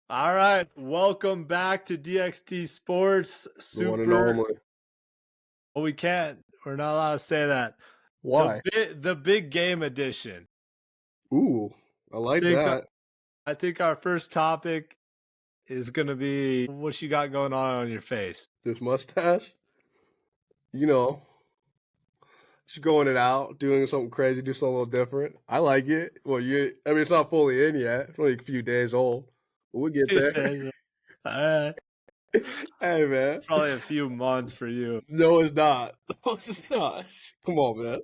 All right, welcome back to DXD Sports The one and Super. only. Oh, we can't. We're not allowed to say that. Why? The big game edition. Ooh, I I like think that. I think our first topic is gonna be what you got going on your face. This mustache, you know, just going it out, doing something crazy, do something a little different. I like it. Well, I mean, it's not fully in yet. It's only a few days old, but we'll get there. All right, Hey, man. probably a few months for you. No, it's not. No, it's not. Come on, man.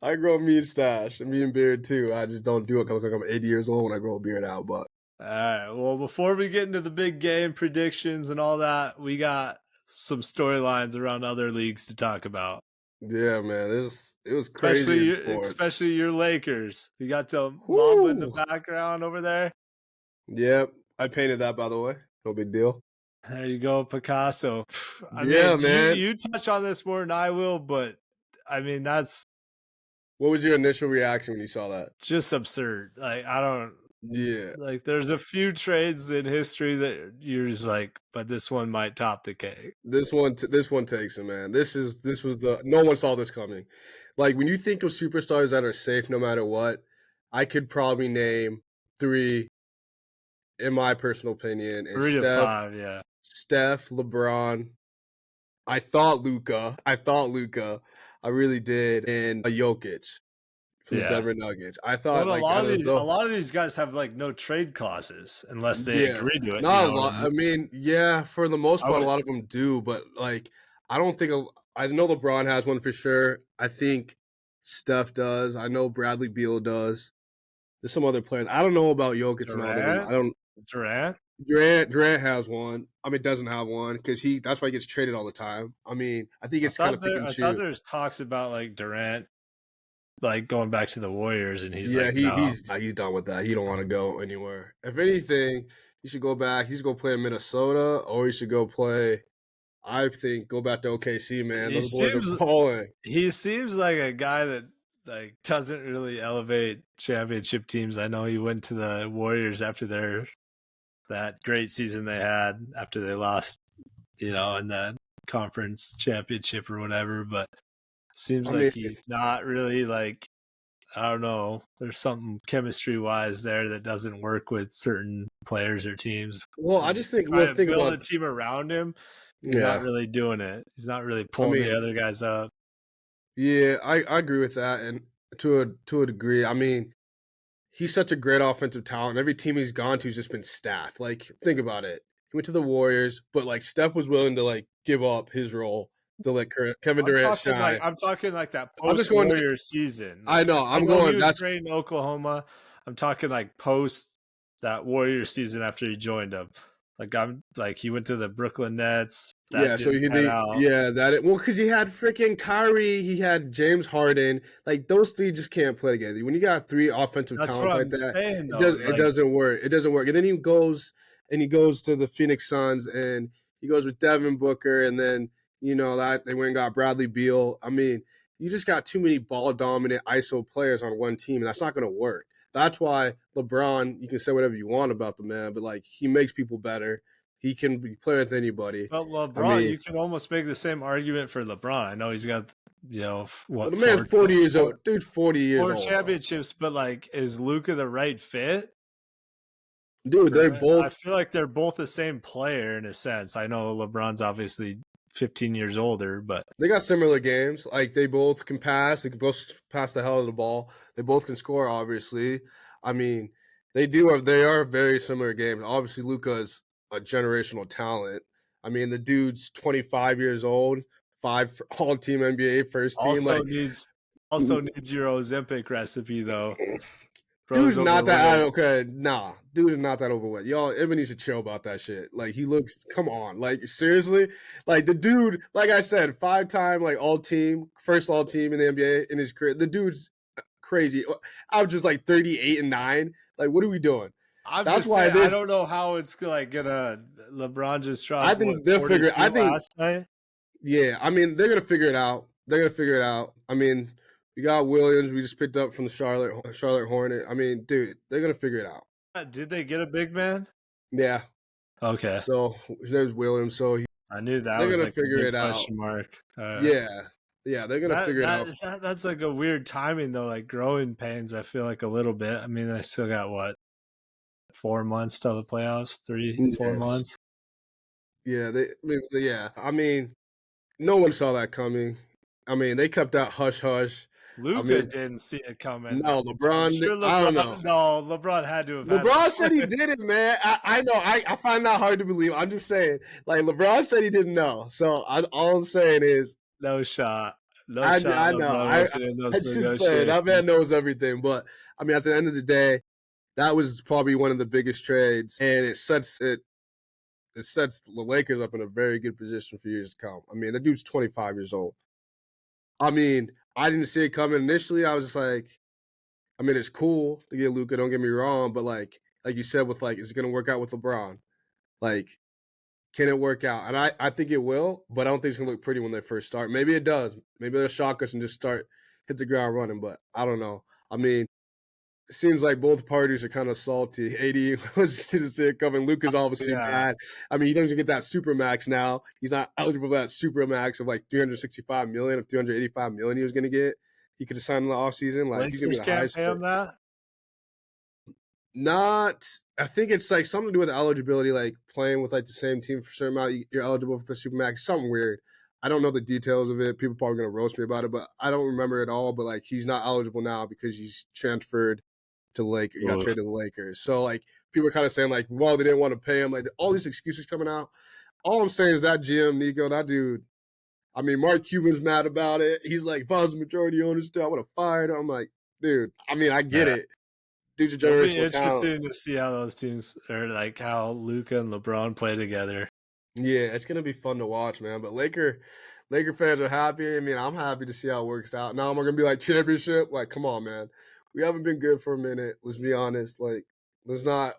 I grow a mean stash, a mean beard too. I just don't do it because I'm 80 years old when I grow a beard out. But All right. Well, before we get into the big game predictions and all that, we got some storylines around other leagues to talk about. yeah, man, it was crazy in sports. Especially your Lakers. You got the Mamba in the Whoo. background over there. Yep, I painted that, by the way. No big deal. There you go, Picasso. I Yeah, mean, man. you touch on this more than I will, but I mean that's What was your initial reaction when you saw that? just absurd. Like I don't Yeah, like. There's a few trades in history that you're just like, but this one might top the cake. this one takes it, man. This was the no one saw this coming. Like when you think of superstars that are safe no matter what, I could probably name three, in my personal opinion, is 3 to 5, yeah. Steph, LeBron. I thought Luca. I really did, and a Jokic from the Yeah. Denver Nuggets. I But thought a like lot out of of these a those. lot of these guys have like no trade clauses unless they Yeah, agree to it. You not a know what I lot. mean? I mean, yeah, for the most I part, a would lot of them do, but like, I don't think. I know LeBron has one for sure. I think Steph does. I know Bradley Beal does. There's some other players. I don't know about Jokic and all them. I Durant. don't. Durant. Durant has one. I mean, doesn't have one because that's why he gets traded all the time. I mean, I think it's kind of pick and I thought choose. there's talks about like Durant like going back to the Warriors, and he's Yeah, like, no. he's done with that. He don't want to go anywhere. If anything, he should go back. He should go play in Minnesota, or he should go play. I think go back to OKC, man. He Those boys are seems balling. he seems like a guy that like doesn't really elevate championship teams. I know he went to the Warriors after that great season they had after they lost, in the conference championship or whatever, but seems I like mean, he's not really like, I don't know. There's something chemistry wise there that doesn't work with certain players or teams. well, I And just think try well, to think build a about team around him. He's not yeah. really doing it. He's not really I pulling the mean, other guys up. yeah, I agree with that, and to a degree. I mean, he's such a great offensive talent. Every team he's gone to has just been stacked. Like, think about it. He went to the Warriors, but like Steph was willing to like give up his role to let Kevin Durant shine. I'm talking like that I'm just post going to. Warrior season. I Like know. I I'm know he going. was That's great in Oklahoma. I'm talking like post that Warrior season after he joined them. Like I'm like he went to the Brooklyn Nets. That yeah. So didn't pan out. well because he had freaking Kyrie, he had James Harden. Like those three just can't play together. When you got three offensive That's what talents like I'm that, saying though. it Like doesn't work. It doesn't work. And then he goes to the Phoenix Suns and he goes with Devin Booker and then that they went and got Bradley Beal. I mean, you just got too many ball dominant ISO players on one team, and that's not going to work. That's why LeBron, you can say whatever you want about the man, but like he makes people better. He can play with anybody. but I LeBron, mean, you can almost make the same argument for LeBron. I know he's got well, what the man's 40 years old. Dude's 40 years four old, though. championships, but like is Luka the right fit? Dude, they I both. feel like they're both the same player in a sense. I know LeBron's obviously 15 years older, but They got similar games. Like they both can pass. They can both pass the hell of the ball. They both can score. Obviously, I mean, they do. They are very similar games. Obviously, Luca is a generational talent. I mean, the dude's 25 years old, five all-team NBA first team. also Like, needs also needs your Ozempic recipe though. dude's Grows not that overweight. okay. Nah, dude is not that overweight. Y'all, everyone needs to chill about that shit. Like he looks. Come on, like seriously. Like the dude, like I said, 5-time like all team, first all team in the NBA in his career. The dude's crazy. I was just like 38-9. Like, what are we doing? I'm That's just why saying I this. don't know how it's like gonna LeBron just I dropped what think they'll figure. 42 I think last night. yeah. I mean, they're gonna figure it out. They're gonna figure it out. I mean, we got Williams. We just picked up from the Charlotte Hornet. I mean, dude, they're gonna figure it out. Did they get a big man? Yeah. Okay. So his name's Williams. So I knew that they're was gonna like a figure big it out. question mark. Yeah. Yeah, they're gonna figure it out. That's like a weird timing though, like growing pains, I feel like a little bit. I mean, I still got what, 4 months till the playoffs? 3, 4 Yes. months? Yeah, yeah. I mean, no one saw that coming. I mean, they kept that hush hush. I Luka mean, didn't see it coming. no, I'm LeBron. sure I don't know. LeBron had to have had a LeBron said he plan. did it, man. I know. I find that hard to believe. I'm just saying, like LeBron said he didn't know. So all I'm saying is, No shot. No shot I know. LeBron wasn't in those I just saying that negotiations. man knows everything. But I mean, at the end of the day, that was probably one of the biggest trades, and it sets the Lakers up in a very good position for years to come. I mean, the dude's 25 years old. I mean, I didn't see it coming initially. I was just like, I mean, it's cool to get Luka. Don't get me wrong, but like you said, with like, is it going to work out with LeBron? Like, can it work out? And I think it will, but I don't think it's going to look pretty when they first start. Maybe it does. Maybe they'll shock us and just hit the ground running. But I don't know. I mean, it seems like both parties are kind of salty. AD was to see it coming. Luka's obviously Yeah. bad. I mean, he doesn't get that super max now. He's not eligible for that super max of like 365 million or 385 million he was going to get. He could have signed in the offseason. Like, he's going to be Lakers the can't highest pay paid. him that? Not, I think it's like something to do with eligibility, like playing with like the same team for a certain amount. You're eligible for the Supermax. Something weird. I don't know the details of it. People probably gonna roast me about it, but I don't remember it all. But like, he's not eligible now because he's transferred to Lakers. He got Oof. traded to the Lakers. So like, people are kind of saying like, well, they didn't want to pay him. Like all these excuses coming out. All I'm saying is that GM Nico, that dude. I mean, Mark Cuban's mad about it. He's like, if I was the majority owner still, I would have fired him. I'm like, dude. I mean, I get Yeah. it. Dude's a It'll be generational talent. interesting to see how those teams, or like how Luka and LeBron play together. Yeah, it's gonna be fun to watch, man. But Laker fans are happy. I mean, I'm happy to see how it works out. Now we're gonna be like championship. Like, come on, man. We haven't been good for a minute. Let's be honest. Like, let's not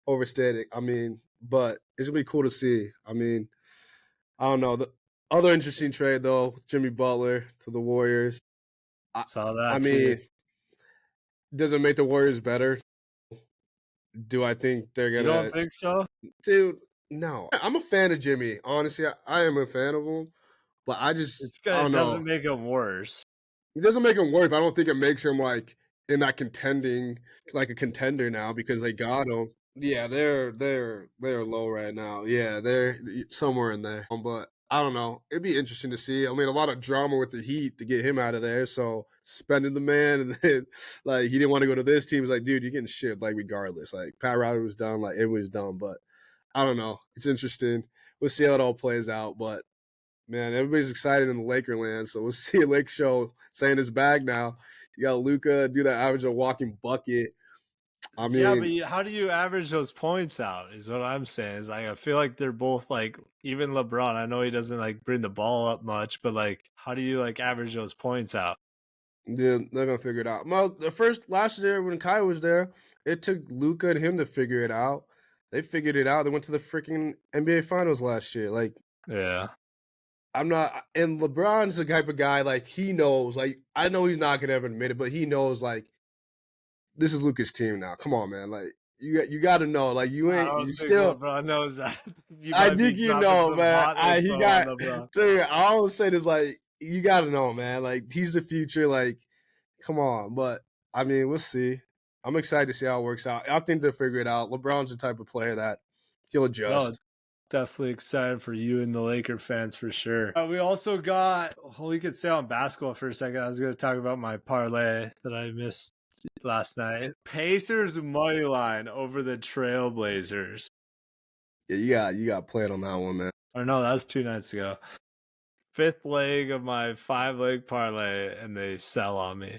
overstate it. I mean, but it's gonna be cool to see. I mean, I don't know. The other interesting trade though, Jimmy Butler to the Warriors. Saw I that too. mean, does it make the Warriors better? Do I think they're You gonna don't think so? dude, no. I'm a fan of Jimmy. Honestly, I am a fan of him. But It's I good. It don't doesn't know. make them worse. It doesn't make him work, but I don't think it makes him like in that contending, like a contender now because they got him. Yeah, they're low right now. Yeah, they're somewhere in there. But I don't know. It'd be interesting to see. I mean, a lot of drama with the Heat to get him out of there. So suspending the man, and then like he didn't want to go to this team. He's like, dude, you're getting shit. Like regardless, like Pat Riley was done. Like everybody's done. But I don't know. It's interesting. We'll see how it all plays out. But man, everybody's excited in the Lakerland, so we'll see a Lake Show saying his bag now. You got Luca do that average of walking bucket. I Yeah, but mean, how do you average those points out? Is what I'm saying. Is like I feel like they're both like even LeBron. I know he doesn't like bring the ball up much, but like how do you like average those points out? they're gonna figure it out. Well, the first last year when Kai was there, it took Luca and him to figure it out. They figured it out. They went to the freaking NBA Finals last year. Like, Yeah, I'm not, and LeBron's the type of guy like he knows. Like, I know he's not gonna ever admit it, but he knows like this is Luca's team now. Come on, man. Like, you got to know. Like, I you don't think still. LeBron knows that. You I might be think you dropping know, some man. hot info He on got. LeBron. Dude, I always say this like you got to know, man. Like he's the future. Like, come on. But I mean, we'll see. I'm excited to see how it works out. I think they'll figure it out. LeBron's the type of player that he'll No, adjust. definitely excited for you and the Laker fans for sure. We also got. Well, we could stay on basketball for a second. I was going to talk about my parlay that I missed last night. Pacers money line over the Trailblazers. Yeah, you got played on that one, man. Or no, that was 2 nights ago. Fifth leg of my 5-leg parlay, and they sell on me.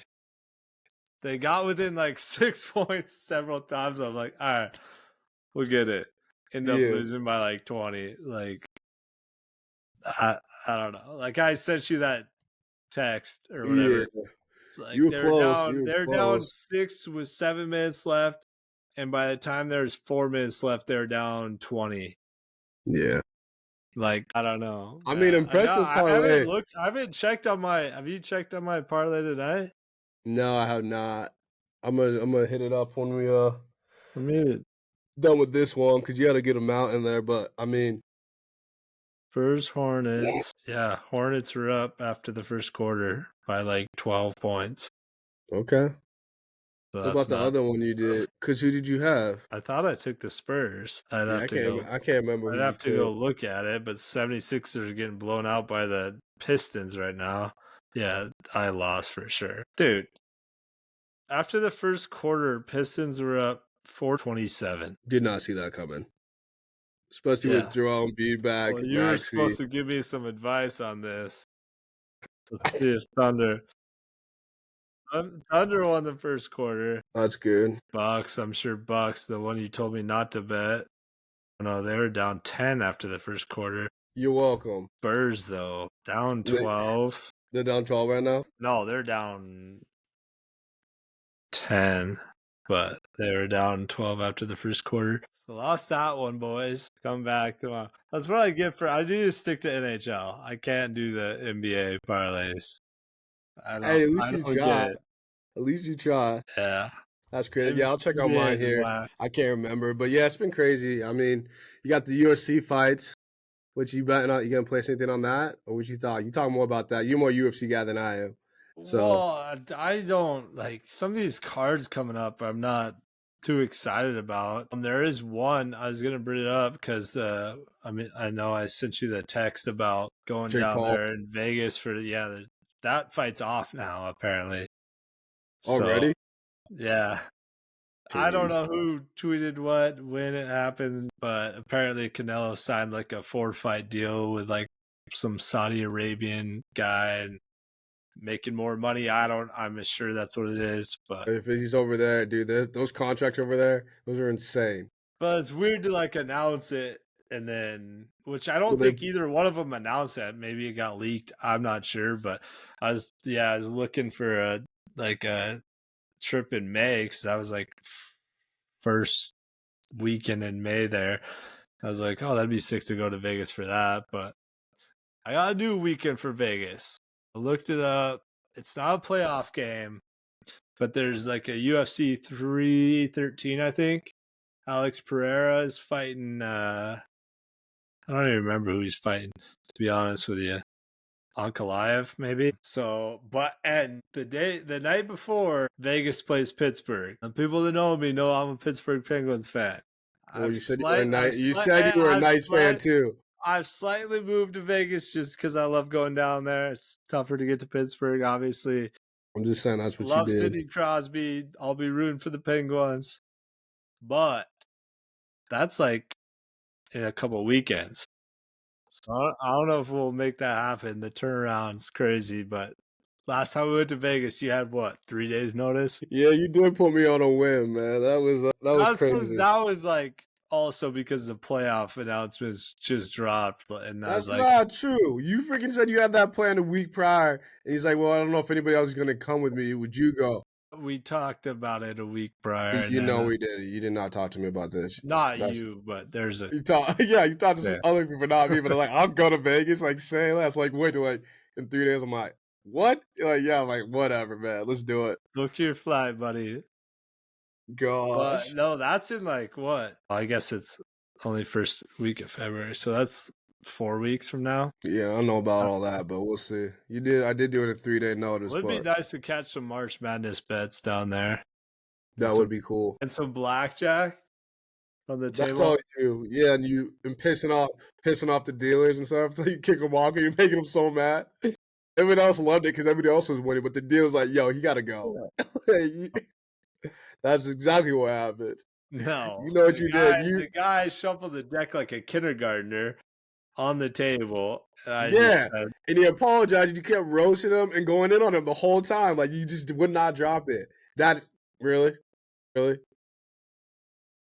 They got within like 6 points several times. I'm like, all right, we'll get it. End up Yeah, losing by like 20. Like, I don't know. Like I sent you that text or yeah. whatever. It's You like were close. You were they're down close. 6 with 7 minutes left, and by the time there's 4 minutes left, they're down 20. Yeah. Like, I don't know. I mean, I know impressive I haven't parlay. looked. I haven't checked on my. Have you checked on my parlay tonight? No, I have not. I'm gonna hit it up when we I mean, Done with this one because you got to get them out in there. But I mean, Spurs Hornets. Yeah, Hornets were up after the first quarter by like 12 points. okay. So What that's about the not. other one you did? Because who did you have? I thought I took the Spurs. Yeah, I can't remember who I'd you have to go took. look at it, but 76ers are getting blown out by the Pistons right now. Yeah, I lost for sure. Dude, after the first quarter, Pistons were up 427. Did not see that coming, especially with Yeah. Jerome Embiid back, Well, you were Maxey. supposed to give me some advice on this. Let's see if Thunder won the first quarter. That's good. Bucks, I'm sure Bucks, the one you told me not to bet. No, they were down 10 after the first quarter. You're welcome. Spurs, though, down They, 12. they're down 12 right now. No, they're down 10, but they were down 12 after the first quarter. So lost that one, boys. Come back tomorrow. That's what I get for. I need to stick to NHL. I can't do the NBA parlays. Hey, at least I you don't get try. it. At least you try. Yeah. That's crazy. Yeah, I'll check out NBA mine is here. whack. I can't remember, but yeah, it's been crazy. I mean, you got the UFC fights. What you betting on? You gonna place anything on that, or what you thought? You talk more about that. You're more UFC guy than I am. So Well, I don't like some of these cards coming up. I'm not too excited about. There is one I was gonna bring it up because I know I sent you the text about going Jake down Paul there in Vegas for that fight's off now apparently. So already. yeah, I don't Jeez. know who tweeted what when it happened, but apparently Canelo signed like a 4-fight deal with like some Saudi Arabian guy and making more money. I'm sure that's what it is, but If he's over there, dude, those contracts over there, those are insane. it's weird to like announce it and then which I Well, don't they think either one of them announced that. Maybe it got leaked. I'm not sure, but I was looking for a trip in May because I was like first weekend in May there. I was like, oh, that'd be sick to go to Vegas for that, but I got a new weekend for Vegas. I looked it up. It's not a playoff game, but there's like a UFC 313, I think. Alex Pereira is fighting. I don't even remember who he's fighting, to be honest with you. Ankalaev, maybe. So, and the night before, Vegas plays Pittsburgh. And people that know me know I'm a Pittsburgh Penguins fan. well, you said you were a nice. You said Hey, you were a nice fan too. I've slightly moved to Vegas just because I love going down there. It's tougher to get to Pittsburgh, obviously. I'm just saying that's what you Love did. Sidney Crosby. I'll be rooting for the Penguins. But that's like in a couple weekends. So I don't know if we'll make that happen. The turnaround's crazy, but last time we went to Vegas, you had what, 3 days notice? Yeah, you did put me on a whim, man. That was crazy. That was like also because the playoff announcements just dropped, and I was That's like, not true. You freaking said you had that plan a week prior, and he's like, "Well, I don't know if anybody else is going to come with me. Would you go?" we talked about it a week prior, and You know then we did. You did not talk to me about this. not That's you, but there's a you talk. Yeah, you talked to some yeah. other people, not me. But I'm like, I'll go to Vegas. Like, say less. Like, wait till like in 3 days. I'm like, what? You're like, yeah. I'm like, whatever, man. Let's do it. Book your flight, buddy. But Gosh. no, that's in like what? I guess it's only first week of February, so that's 4 weeks from now. Yeah, I don't know about all that, but we'll see. You did. I did do it in 3 day notice, Would be but nice to catch some March Madness bets down there that would be cool. and some blackjack on the That's table. all you do. Yeah, and you and pissing off the dealers and stuff. So you kick them off, and you're making them so mad. Everybody else loved it because everybody else was winning, but the deal was like, "Yo, he gotta go." That's exactly what happened. No, You know what you did? You the guy shuffled the deck like a kindergartner on the table, and I just yeah, said, and he apologized. And you kept roasting him and going in on him the whole time. Like you just would not drop it. That really, really.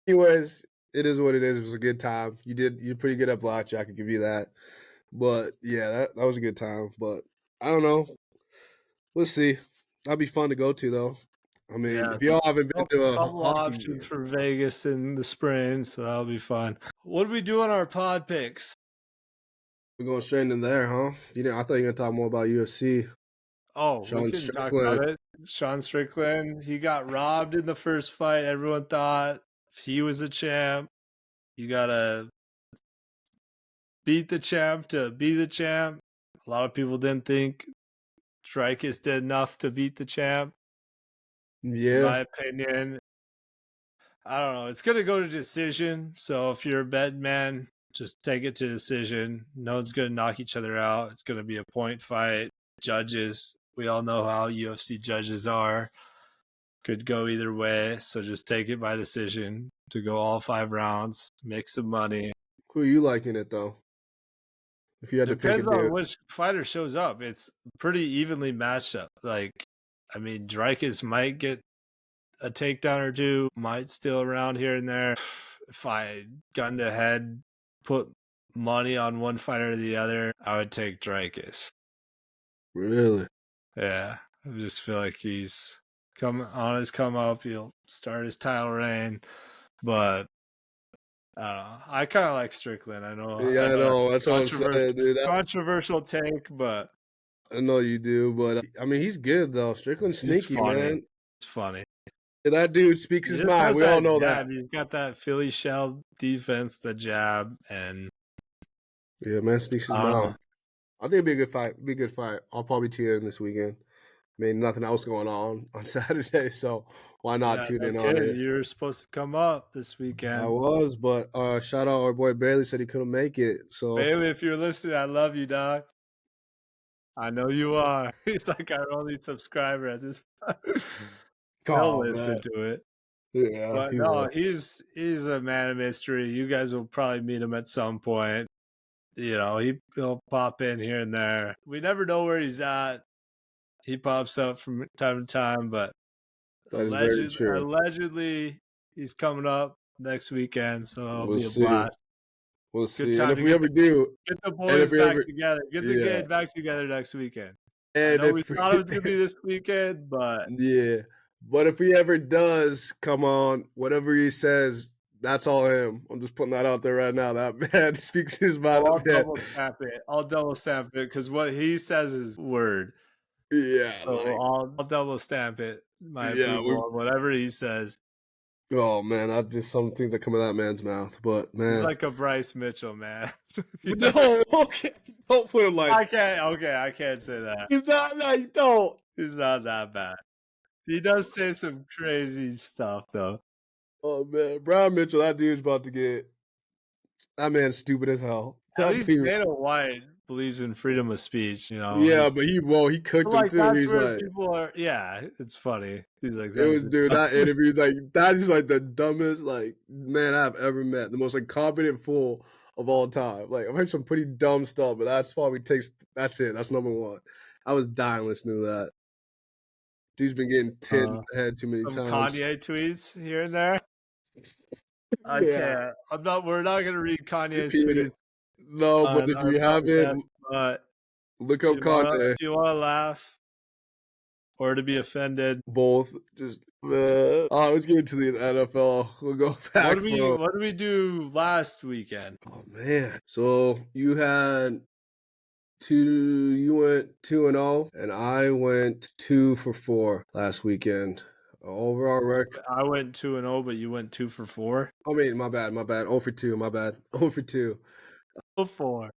Anyways, it is what it is. It was a good time. You're pretty good at blackjack. I can give you that. But yeah, that was a good time. But I don't know. We'll see. That'd be fun to go to though. I mean, yeah, if y'all haven't been to a couple hockey options game, for Vegas in the spring, so that'll be fun. What do we do on our pod picks? we're going straight in there, huh? I thought you were gonna talk more about UFC. Oh, we Sean can talk Strickland. about it. Sean Strickland, he got robbed in the first fight. Everyone thought if he was the champ, you gotta beat the champ to be the champ. A lot of people didn't think Dreykus did enough to beat the champ. In Yeah, my opinion, I don't know. It's gonna go to decision. So if you're a bet man, just take it to decision. No one's gonna knock each other out. It's gonna be a point fight. Judges, we all know how UFC judges are. Could go either way. So just take it by decision to go all 5 rounds, make some money. who are you liking it though? If you had to pick a Depends on dude, which fighter shows up. It's pretty evenly matched up. Like, I mean, Dreykus might get a takedown or two, might steal around here and there. If I gun to head, put money on one fighter or the other, I would take Dreykus. really? Yeah, I just feel like he's on his come up. He'll start his title reign, but I don't know. I kind of like Strickland. I know Yeah, I know. That's what I'm saying, dude. controversial take, but I know you do, but I mean, he's good though. Strickland's he's sneaky, funny. man. It's funny. That dude speaks He his just mind. has We all that know jab. that. He's got that Philly shell defense, the jab, and Yeah, man speaks his I don't mind. know. I think it'd be a good fight. Be a good fight. I'll probably tune in this weekend. I mean, nothing else going on Saturday, so why not Yeah, tune no in on kidding. it? You were supposed to come up this I weekend. was, but shout out our boy Bailey said he couldn't make it. So Bailey, if you're listening, I love you, dog. I know you are. He's like our only subscriber at this point. He'll oh listen man, to it. yeah, But he no, will. he's a man of mystery. You guys will probably meet him at some point. You know, he'll pop in here and there. We never know where he's at. He pops up from time to time, but That is very true. allegedly he's coming up next weekend, so it'll We'll be a see. blast. We'll Good see. And time if to we ever do, get the and if boys we back ever, together. Get the yeah, gang back together next weekend. I and know we if we, thought it was gonna be this weekend, but yeah, but if he ever does come on, whatever he says, that's all him. I'm just putting that out there right now. That man speaks his mind. I'll That man, double stamp it. I'll double stamp it because what he says is word. yeah, So like, I'll double stamp it. My yeah, we. approval on whatever he says. Oh man, I just some things that come out of that man's mouth. But He's man, like a Bryce Mitchell, man. You know? no, okay, don't put him like. I can't. Okay, I can't say that. He's not. No, you don't. He's not that bad. He does say some crazy stuff though. Oh man, Brian Mitchell, that dude's about to get. That man's stupid as hell. At That least dude. Dana White believes in freedom of speech. You know, Yeah, but he cooked him like too. that's He's where like, people are. Yeah, it's funny. He's like, it that's was the dude. That dumbest. interview's like that is like the dumbest like man I've ever met. The most incompetent fool of all time. Like I've heard some pretty dumb stuff, but that's probably takes. That's it. That's number one. I was dying listening to that. Dude's been getting tit in the head too many Some times. Kanye tweets here and there. I Yeah, can't. I'm not. We're not gonna read Kanye's repeat it. tweets No, but on if our you podcast, haven't, but look up Kanye. if you wanna laugh or to be offended, Both just let's get into the NFL. We'll go back from. what did we do last weekend? Oh man. So you had you went 2-0 and I went 2 for 4 last weekend. Overall record. I went 2-0, but you went 2 for 4. I mean, my bad. 0 for 2, my bad. 0 for 2. 4.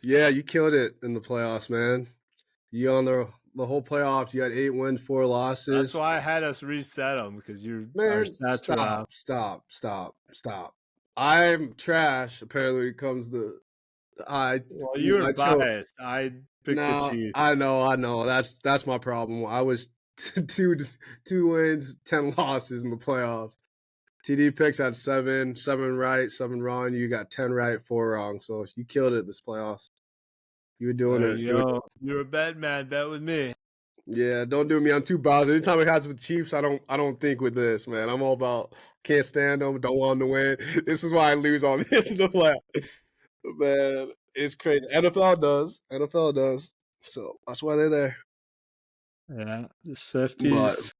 Yeah, you killed it in the playoffs, man. You on the whole playoffs, you had 8 wins, 4 That's losses. why I had us reset them because our Man, stats were off. stop. I'm trash. Apparently, comes the I Well, you were I chose. biased. I picked the No, Chiefs. I know. That's my problem. I was two wins, 10 losses in the playoffs. TD picks had seven right, 7 wrong. You got 10 right, 4 wrong. So you killed it this playoffs. You were doing There it. you You were, go. You're a bet man. Bet with me. yeah, don't do me. I'm too biased. Anytime it has with Chiefs, I don't think with this, man. I'm all about can't stand them, don't want them to win. This is why I lose on this in the playoffs. Man, it's crazy. NFL does. So that's why they're there. Yeah, the But Swifties.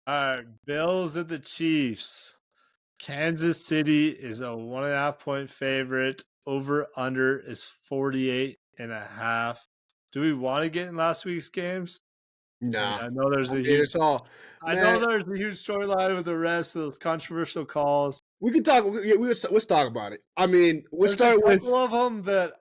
All right, Bills and the Chiefs. Kansas City is a 1.5 point favorite. Over under is 48.5. Do we want to get in last week's games? I mean, Nah, I know there's I a mean, huge it's all I know man. there's a huge storyline with the refs, those controversial calls. We can talk. Let's talk about it. I mean, we'll There's a start with. couple of them that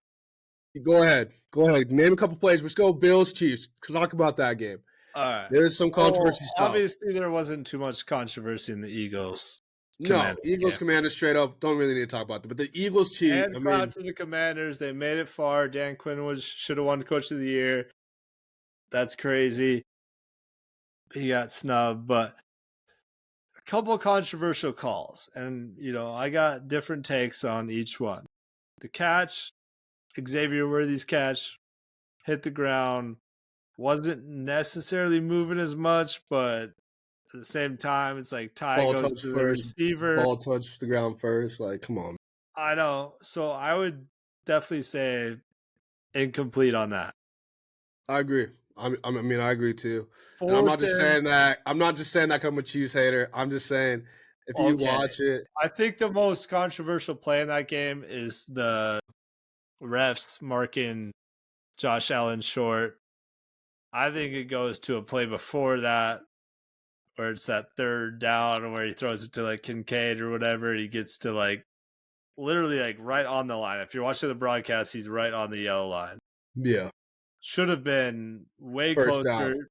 Go ahead. Go ahead. Name a couple plays. Let's go Bills Chiefs. Talk about that game. alright. There's some Well, controversy stuff. obviously, there wasn't too much controversy in the Eagles No, Commanders Eagles game. Commanders straight up. Don't really need to talk about that. But the Eagles cheat. And I proud mean, to the Commanders. They made it far. Dan Quinn should have won Coach of the Year. That's crazy. He got snubbed, but a couple of controversial calls. And, I got different takes on each one. The catch, Xavier Worthy's catch, hit the ground, wasn't necessarily moving as much, but at the same time, it's like tie ball goes touch to the first. receiver. Ball touch the ground first. Like, come on. I know. So I would definitely say incomplete on that. I agree. I mean, I agree too. And I'm not Fourth just and saying that. I'm not just saying that 'cause I'm a Chiefs hater. I'm just saying if you okay. watch it, I think the most controversial play in that game is the refs marking Josh Allen short. I think it goes to a play before that where it's that third down where he throws it to like Kincaid or whatever. He gets to like literally like right on the line. If you're watching the broadcast, he's right on the yellow line. yeah, Should have been way first down. closer.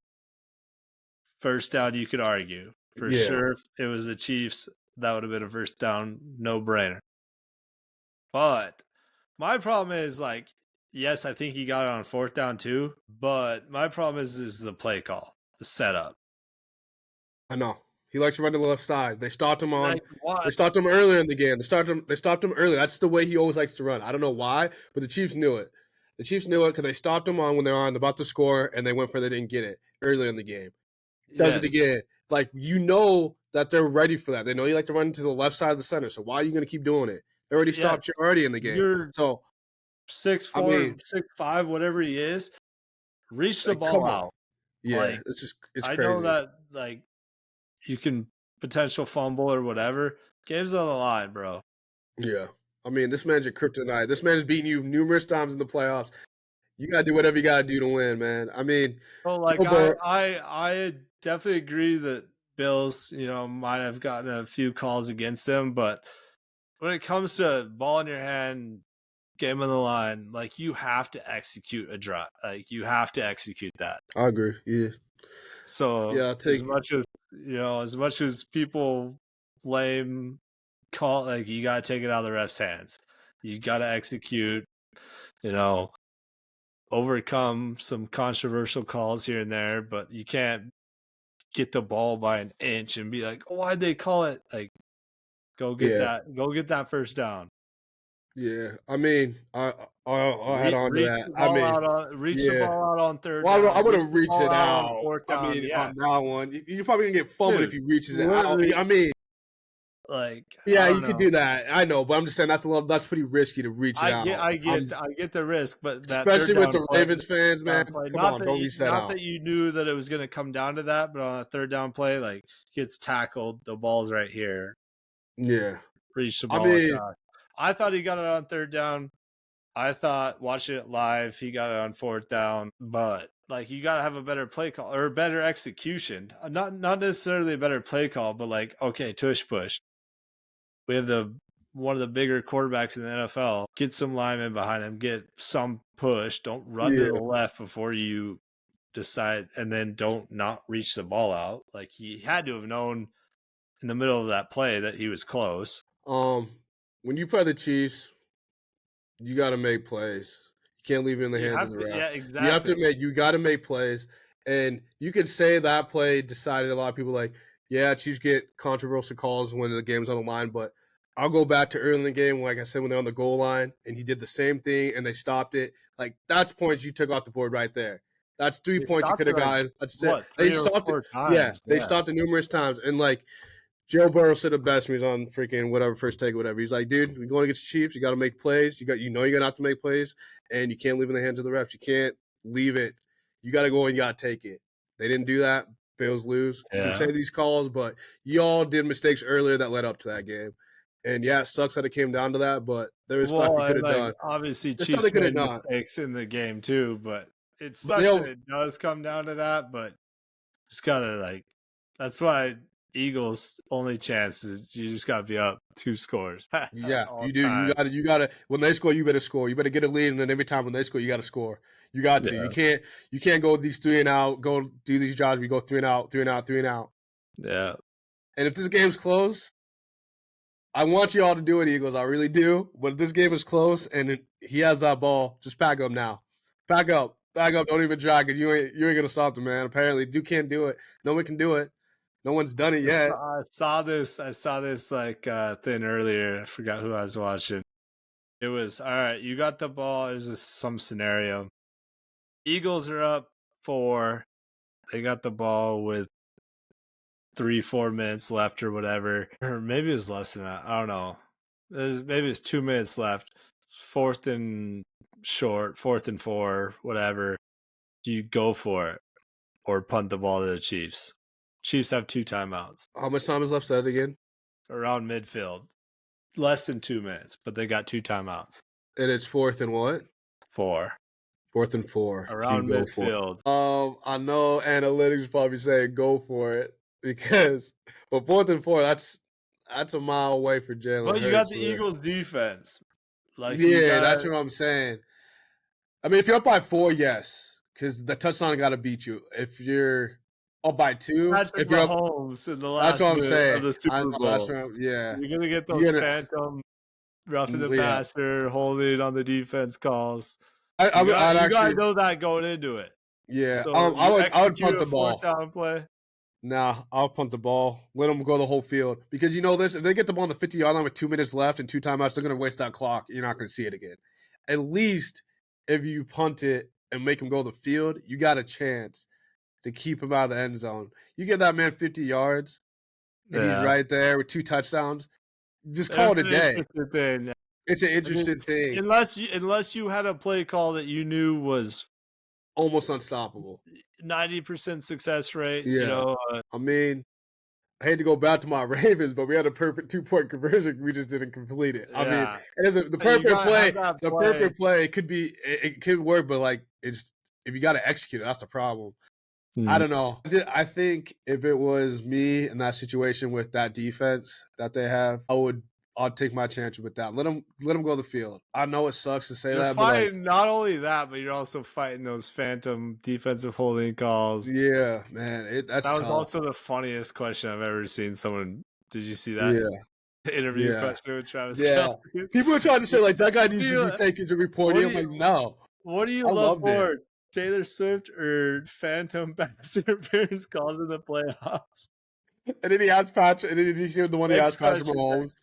First down, you could argue. For Yeah, sure, if it was the Chiefs, that would have been a first down, no brainer. But my problem is like, yes, I think he got it on fourth down too. But my problem is the play call, the setup. I know. He likes to run to the left side. They stopped him on. Like They what? stopped him earlier in the game. They stopped him early. That's the way he always likes to run. I don't know why, but the Chiefs knew it. The Chiefs knew it because they stopped him on when they were on about to score, and they went for they didn't get it earlier in the game. Does it Yes, again. Like you know that they're ready for that. They know you like to run to the left side of the center. So why are you going to keep doing it? They already stopped you yes. already in the game. You're So six I four, mean, 6'5", whatever he is. Reach the like, ball come on. out. Yeah, Like it's I know crazy. that like you can potential fumble or whatever. Game's on the line, bro. Yeah. I mean, this man's your kryptonite. This man has beaten you numerous times in the playoffs. You gotta do whatever you gotta do to win, man. I mean, So like Joe I Burrow. I I definitely agree that Bills, might have gotten a few calls against them, but when it comes to ball in your hand, game on the line, like you have to execute a drive. Like you have to execute that. I agree. Yeah, So yeah. I'll take. as much as people blame call, like you gotta take it out of the ref's hands. You gotta execute, you know, overcome some controversial calls here and there, but you can't get the ball by an inch and be like, oh, why'd they call it? Like, Yeah, go get that first down. yeah. I mean, I'll head on to that. I mean, Reach the yeah. ball out on third Well, down. I'm Reach gonna the reach ball it out on out. fourth I down. mean, Yeah, on that one, you're probably gonna get fumbled if dude, he reaches it out. literally, I mean, like yeah, I you don't could know. do that. I know, but I'm just saying that's a little. That's pretty risky to reach it out. I get the risk, but that Especially with the third Ravens fans, man. down play, Come on, don't reach that not out. that you knew that it was going to come down to that, but on a third down play, like gets tackled, the ball's right here, Yeah, reach the I ball mean, across. I thought he got it on third down. I thought watching it live, he got it on fourth down, but like you got to have a better play call or better execution. Not necessarily a better play call, but like okay, tush push. We have one of the bigger quarterbacks in the NFL. Get some linemen behind him. Get some push. Don't run to the yeah. left before you decide, and then don't not reach the ball out. Like he had to have known in the middle of that play that he was close. Um, when you play the Chiefs, you got to make plays. You can't leave it in the You hands of have the to, ref. yeah, You have to exactly. make. You got to make plays, and you could say that play decided a lot of people like, yeah, Chiefs get controversial calls when the game's on the line, but I'll go back to early in the game, like I said, when they're on the goal line, and he did the same thing, and they stopped it. Like that's points you took off the board right there. That's 3 points you Stopped could it have like gotten. That's it. what They 3 or stopped it. 4 Yeah, times. they Yeah, stopped it numerous times, and like Joe Burrow said it best when he was on freaking whatever first take, whatever. He's like, dude, we're going against the Chiefs. You got to make plays. You're gonna have to make plays, and you can't leave it in the hands of the refs. You can't leave it. You got to go and you got to take it. They didn't do that. Bills lose. You can yeah. say these calls, but y'all did mistakes earlier that led up to that game. And yeah, it sucks that it came down to that, but there is stuff Well, you could and have like done. obviously There's stuff they Chiefs could have made done. mistakes in the game too, but it But sucks that it does come down to that. But Just gotta like. That's why Eagles' only chance is you just gotta be up 2 scores Yeah, all you do. time. You gotta. When they score, you better score. You better get a lead, and then every time when they score, you gotta score. You got to. Yeah, You can't go these three and out. Go do these jobs. We go three and out, three and out, three and out. yeah. And if this game's close, I want you all to do it, Eagles. I really do. But if this game is close and he has that ball, just pack up now. Pack up. Pack up. Don't even try because you ain't gonna stop the man. Apparently, you can't do it. No one can do it. No one's done it yet. I saw this. I saw this like thing earlier. I forgot who I was watching. It was all right. You got the ball. There's just some scenario. Eagles are up 4. They got the ball with 3-4 minutes left or whatever, or maybe it was less than that. I don't know. Maybe it's 2 minutes left. It's 4th and short, 4th and 4, whatever. You go for it or punt the ball to the Chiefs. Chiefs have 2 timeouts How much time is left? Said it again. around midfield. Less than 2 minutes, but they got 2 timeouts. And it's 4th and what? 4 4th and 4. around You go for it. midfield. I know analytics probably saying go for it because, but 4th and 4, that's a mile away for Jalen. But you Hurts, got the man. Eagles defense. Like Yeah, that's what I'm saying. I mean, if you're up by 4, yes, because the touchdown got to beat you. If you're up by 2, Patrick if you're up, Mahomes in the that's last what I'm minute of saying. the I Super know that's Bowl. what yeah. You're gonna get those You're gonna, phantom roughing the yeah. passer, holding on the defense calls. I'd You actually, gotta know that going into it. yeah. So I you would execute punt a the 4th ball. down play. Nah, I'll punt the ball. Let them go the whole field. Because you know this, if they get the ball on the 50-yard line with 2 minutes left and 2 timeouts, they're going to waste that clock. You're not going to see it again. At least if you punt it and make them go the field, you got a chance to keep him out of the end zone. You get that man 50 yards, and he's right there with 2 touchdowns. Just call it a day. Thing. It's an interesting thing. Unless you had a play call that you knew was almost unstoppable. 90% success rate. Yeah. You know, I mean, I hate to go back to my Ravens, but we had a perfect 2-point conversion. We just didn't complete it. I mean, the perfect play. The perfect play could be it could work, but like it's if you got to execute it, that's the problem. I don't know. I think if it was me in that situation with that defense that they have, I'd take my chance with that. Let them go the field. I know it sucks to say you're that, fighting but like, not only that, but you're also fighting those phantom defensive holding calls. Yeah, man, that was tough. Also the funniest question I've ever seen someone. Did you see that? Yeah. Interview question with Travis Kelce. People are trying to say like that guy needs to be taken to report. I'm like, no. What do you love more, Taylor Swift or phantom pass interference calls in the playoffs? And then he asked Patrick, and then he showed the one he asked Patrick Mahomes.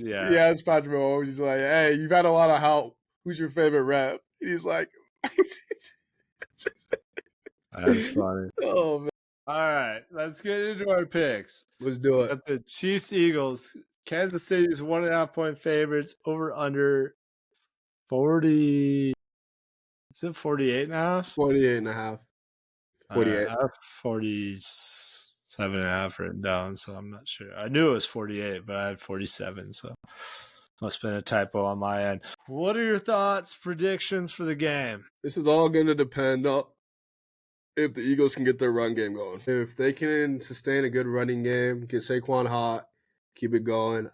Yeah. He asked Patrick Mahomes. He's like, "Hey, you've had a lot of help. Who's your favorite rep?" And he's like, "That's funny." Oh man! All right, let's get into our picks. Let's do it. The Chiefs Eagles. Kansas City's 1.5-point favorites. Over under 40. Is it 48.5? 48.5. 48. I have 47.5 written down, so I'm not sure. I knew it was 48, but I had 47, so must have been a typo on my end. What are your thoughts, predictions for the game? This is all going to depend on if the Eagles can get their run game going. If they can sustain a good running game, get Saquon hot, keep it going,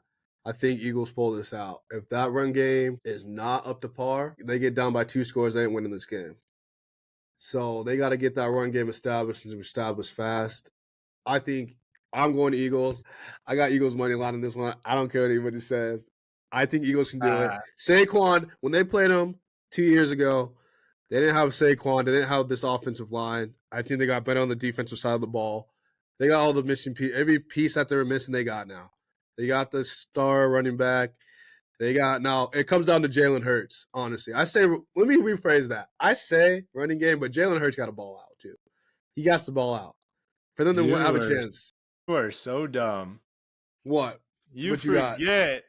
I think Eagles pull this out. If that run game is not up to par, they get down by 2 scores, they ain't winning this game. So they got to get that run game established and established fast. I think I'm going to Eagles. I got Eagles money line in this one. I don't care what anybody says. I think Eagles can do it. Saquon, when they played him 2 years ago, they didn't have Saquon. They didn't have this offensive line. I think they got better on the defensive side of the ball. They got all the missing pieces. Every piece that they were missing, they got now. They got the star running back. They got now. It comes down to Jalen Hurts. Honestly, I say. Let me rephrase that. I say running game, but Jalen Hurts got a ball out too. He got the ball out for them to have a chance. You are so dumb. What? You forget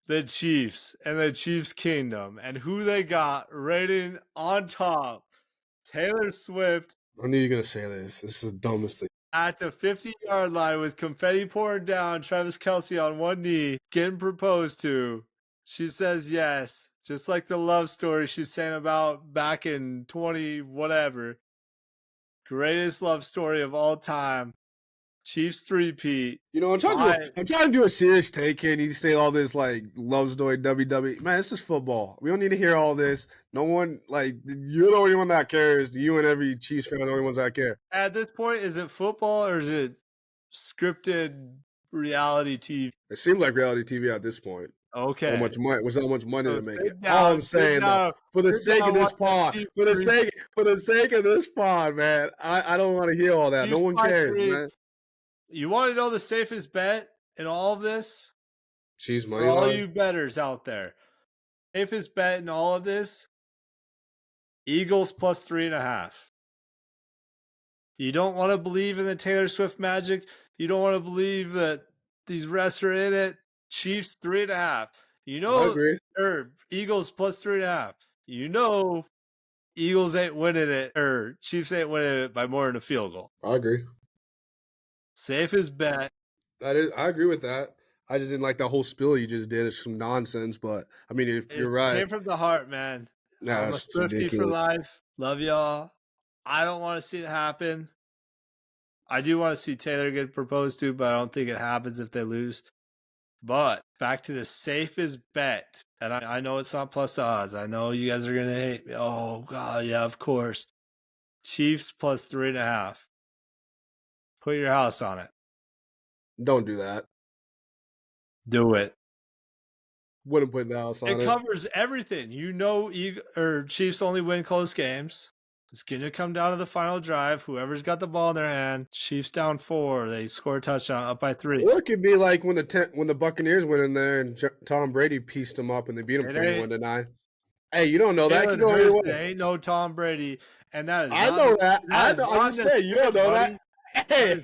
the Chiefs and the Chiefs Kingdom and who they got rating on top. Taylor Swift. I knew you were going to say this. This is the dumbest thing. At the 50-yard line with confetti pouring down, Travis Kelce on one knee, getting proposed to. She says yes, just like the love story she's saying about back in 20 whatever. Greatest love story of all time. Chiefs three-peat. You know, I'm trying to do a serious take here, and you say all this like love story WWE. Man, this is football. We don't need to hear all this. No one like you're the only one that cares. You and every Chiefs fan are the only ones that care. At this point, is it football or is it scripted reality TV? It seems like reality TV at this point. Okay. So much money. With so much money So to make sit it. down, All I'm sit saying though, down, for the sit sake down, of this watch that pod, Chiefs for the three-peat. sake of this pod, man. I don't want to hear all that. No Chiefs one by cares, 3. man. You want to know the safest bet in all of this? Chiefs money For all line. you bettors out there, safest bet in all of this: Eagles plus 3.5. You don't want to believe in the Taylor Swift magic. You don't want to believe that these refs are in it. Chiefs 3.5. You I know, agree. or Eagles plus 3.5. You know, Eagles ain't winning it, or Chiefs ain't winning it by more than a field goal. I agree. Safest bet. I agree with that. I just didn't like that whole spill you just did. It's some nonsense, but I mean, you're It right. came from the heart, man. Nah, I'm a it's Swiftie for ridiculous. life. Love y'all. I don't want to see it happen. I do want to see Taylor get proposed to, but I don't think it happens if they lose. But back to the safest bet. And I know it's not plus odds. I know you guys are going to hate me. Oh, God, yeah, of course. Chiefs plus 3.5. Put your house on it. Don't do that. Do it. Wouldn't put the house on It it. covers everything. You know, Chiefs only win close games. It's going to come down to the final drive. Whoever's got the ball in their hand, Chiefs down 4. They score a touchdown, up by 3. Or it could be like when the Buccaneers went in there and Tom Brady pieced them up and they beat them 31-9. Hey, you don't know that. It could go either way. Ain't no Tom Brady, and that is I not. know that. That I'm just saying, you don't know that. Hey,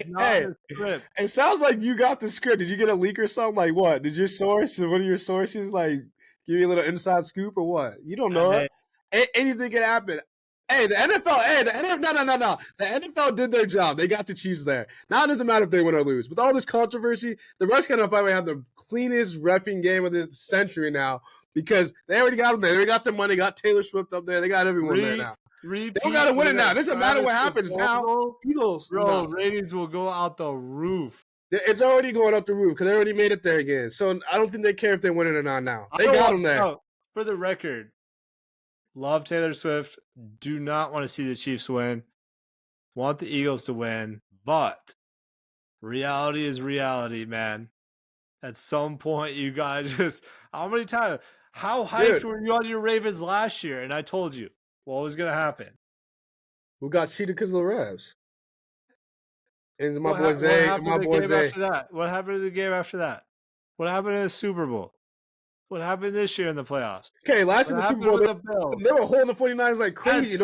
it sounds like you got the script. Did you get a leak or something? Like what? Did your source, one of your sources, like give you a little inside scoop or what? You don't know it. Anything can happen. Hey, the NFL. Hey, the NFL. No. The NFL did their job. They got the Chiefs there. Now it doesn't matter if they win or lose. With all this controversy, the refs kind of probably have the cleanest reffing game of this century now because they already got them there. They got their money. Got Taylor Swift up there. They got everyone there now. They don't got to win it now. It doesn't matter what happens now. Eagles, bro, ratings will go out the roof. It's already going up the roof because they already made it there again. So I don't think they care if they win it or not now. They got them there. For the record, love Taylor Swift. Do not want to see the Chiefs win. Want the Eagles to win. But reality is reality, man. At some point, you got to just... How many times... How hyped were you on your Ravens last year? And I told you what was going to happen. Who got cheated because of the refs? And my What boy Zay. happened to the game after that? What happened to the game after that? What happened in the Super Bowl? What happened this year in the playoffs? Okay, last year in the Super Bowl, the Bills? They were holding the 49ers like crazy.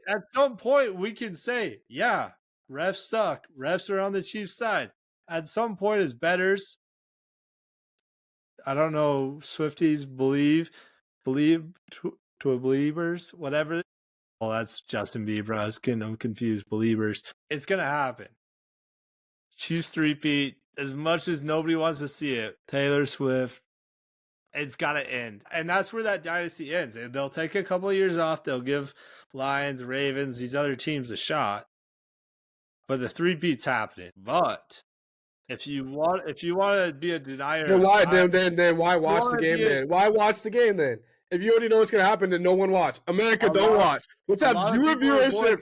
At some point, we can say, yeah, refs suck. Refs are on the Chiefs' side. At some point, as bettors, I don't know, Swifties believe to believers, whatever. Oh, that's Justin Bieber. I was getting them confused. Believers. It's going to happen. Chiefs three-peat. As much as nobody wants to see it, Taylor Swift, it's got to end. And that's where that dynasty ends. And they'll take a couple of years off. They'll give Lions, Ravens, these other teams a shot. But the three-peat's happening. But if you want to be a denier, then why watch the game then? Why watch the game then? If you already know what's going to happen, then no one watch. America, don't watch. Let's have zero viewership.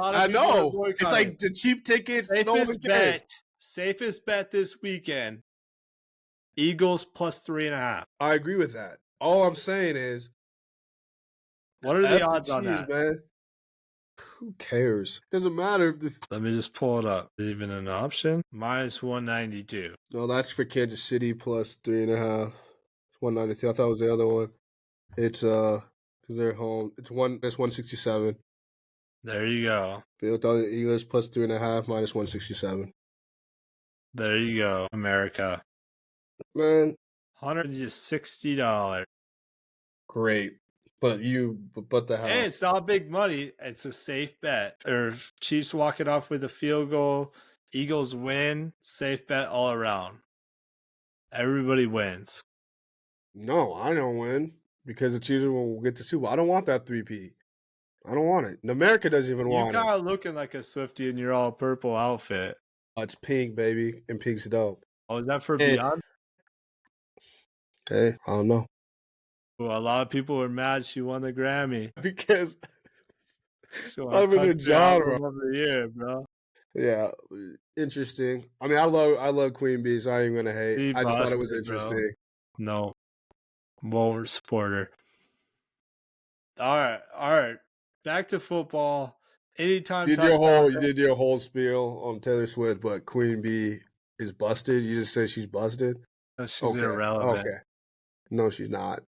I know. It's like the cheap tickets. No one cares. Safest bet this weekend, Eagles plus 3.5. I agree with that. All I'm saying is, what are the odds on that, man? Who cares? Doesn't matter if this. Let me just pull it up. Is it even an option? Minus 192. No, that's for Kansas City plus 3.5. 192. I thought it was the other one. It's because they're home. It's 167. There you go. Philadelphia Eagles plus 3.5 minus 167. There you go, America. Man, $160. Great, but the house. Hey, it's not big money. It's a safe bet. Or Chiefs walking off with a field goal. Eagles win. Safe bet all around. Everybody wins. No, I don't win because the Chiefs will get the Super Bowl. I don't want that 3P. I don't want it. America doesn't even You want it. kind of looking like a Swiftie in your all purple outfit. It's pink, baby, and pink's dope. Oh, is that for And Beyond? hey, I don't know Well, a lot of people were mad she won the Grammy. because She won I'm in a Country genre. Album of the Year, bro. Yeah, interesting. I mean, I love Queen Bee, so I ain't gonna hate. He I just thought it was busted, bro. interesting. No, won't support her. All right. Back to football. Anytime touchdown. You did your whole spiel on Taylor Swift, but Queen Bee is busted. You just said she's busted. She's Okay, irrelevant. okay. No, she's not.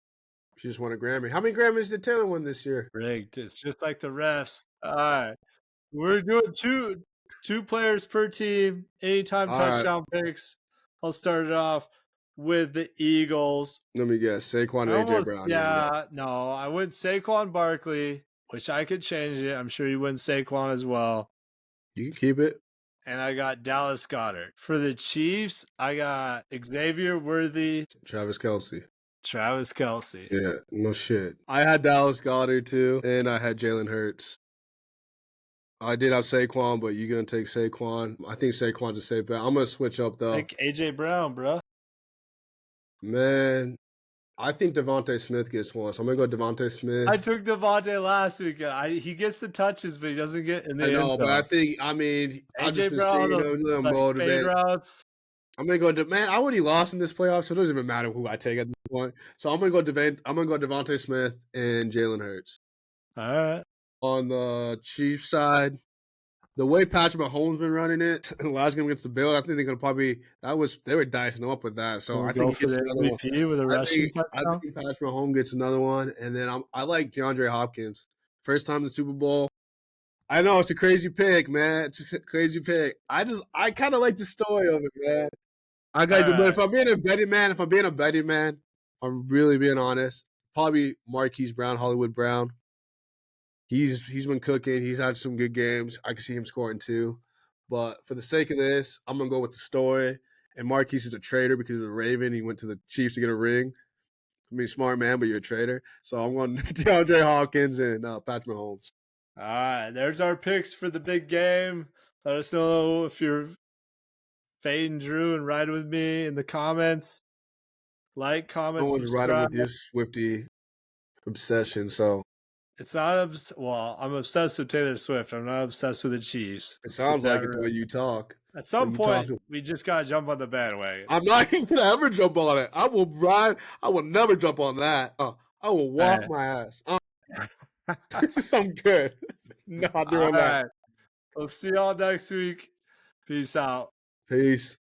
She just won a Grammy. How many Grammys did Taylor win this year? Rigged. It's just like the refs. All right. We're doing two players per team. Anytime All right. touchdown picks. I'll start it off with the Eagles. Let me guess. Saquon and AJ Brown. Yeah, no, I went Saquon Barkley, which I could change it. I'm sure you went Saquon as well. You can keep it. And I got Dallas Goedert. For the Chiefs, I got Xavier Worthy. Travis Kelce. Yeah, no shit. I had Dallas Goedert too, and I had Jalen Hurts. I did have Saquon, but you're going to take Saquon. I think Saquon's a safe bet. I'm going to switch up, though. Take A.J. Brown, bro. Man, I think Devontae Smith gets one, so I'm going to go Devontae Smith. I took Devontae last week. He gets the touches, but he doesn't get in the end zone. But I've just been Brown, seeing him like fade routes. I'm gonna go. Man, I already lost in this playoff, so it doesn't even matter who I take at this point. So I'm gonna go Devontae Smith and Jalen Hurts. All right. On the Chiefs side, the way Patrick Mahomes been running it, the last game against the Bills, I think they're gonna they were dicing him up with that. So I think he gets another one. With a rushing I think Patrick Mahomes gets another one, and then I like DeAndre Hopkins. First time in the Super Bowl. I know it's a crazy pick, man. It's a crazy pick. I kind of like the story of it, man. But if I'm being a betting man, I'm really being honest. Probably Marquise Brown, Hollywood Brown. He's been cooking. He's had some good games. I can see him scoring too. But for the sake of this, I'm gonna go with the story. And Marquise is a traitor because of a Raven. He went to the Chiefs to get a ring. I mean, smart man, but you're a traitor. So I'm going DeAndre Hopkins and Patrick Mahomes. All right, there's our picks for the big game. Let us know if you're fading Drew and riding with me in the comments. Like, comment, subscribe. Riding with your Swiftie obsession, so it's not I'm obsessed with Taylor Swift. I'm not obsessed with the Chiefs. It sounds like it the way you talk. At some point, we just gotta jump on the bandwagon. I'm not even gonna ever jump on it. I will ride. I will never jump on that. I will walk my ass. I'm good. Not doing that. We'll see y'all next week. Peace out. Peace.